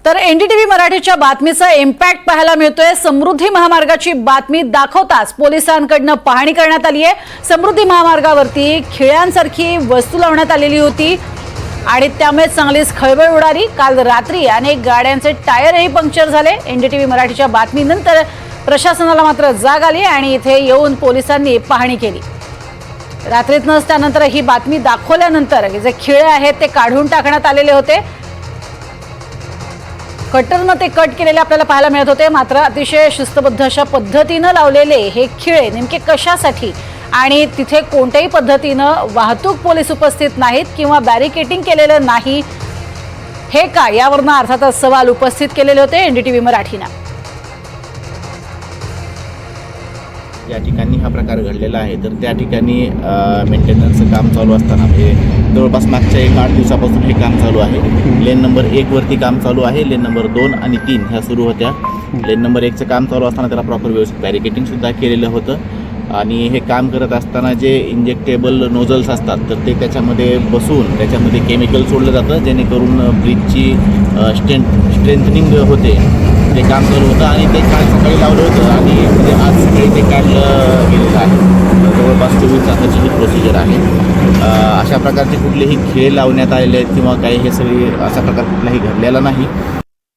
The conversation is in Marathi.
तर एनडीटीव्ही मराठीच्या बातमीचा इम्पॅक्ट पाहायला मिळतोय। समृद्धी महामार्गाची बातमी दाखवताच पोलिसांकडून पाहणी करण्यात आली आहे। समृद्धी महामार्गावरती खिळ्यांसारखी वस्तू लावण्यात आलेली होती आणि त्यामुळे चांगलीच खळबळ उडाली। काल रात्री अनेक गाड्यांचे टायरही पंक्चर झाले। एनडीटीव्ही मराठीच्या बातमीनंतर प्रशासनाला मात्र जाग आली आणि इथे येऊन पोलिसांनी पाहणी केली। रात्रीतनच त्यानंतर ही बातमी दाखवल्यानंतर जे खिळे आहेत ते काढून टाकण्यात आलेले होते। कटरने ते कट केलेले आपल्याला पाहायला मिळत होते। मात्र अतिशय शिस्तबद्ध अशा पद्धतीने लावलेले हे खिळे नेमके कशासाठी आणि तिथे कोणत्याही पद्धतीने वाहतूक पोलीस उपस्थित नाहीत किंवा बॅरिकेडिंग केलेलं नाही हे का, यावरून अर्थातच सवाल उपस्थित केलेले होते एनडीटीव्ही मराठीने। या ठिकाणी हा प्रकार घडलेला आहे। तर त्या ठिकाणी मेंटेनन्सचं काम चालू असताना म्हणजे जवळपास मागच्या 8 दिवसापासून हे काम चालू आहे। लेन नंबर 1 वरती काम चालू आहे। लेन नंबर 2 आणि 3 ह्या सुरू होत्या। लेन नंबर 1चं काम चालू असताना त्याला प्रॉपर व्यवस्थित बॅरिकेडिंग सुद्धा केलेलं होतं आणि हे काम करत असताना जे इंजेक्टेबल नोझल्स असतात तर ते त्याच्यामध्ये बसून त्याच्यामध्ये केमिकल सोडलं जातं, जेणेकरून ब्रिजची स्ट्रेंथनिंग होते। ते काम चालू होतं आणि ते काल सकाळी लावलं होतं आणि म्हणजे आज सकाळी ते काढलं गेलेलं आहे। जवळपास 24 तासाची ही प्रोसिजर आहे। अशा प्रकारचे कुठलेही खेळ लावण्यात आलेले आहेत किंवा काही हे सगळी अशा प्रकार कुठलाही घडलेला नाही।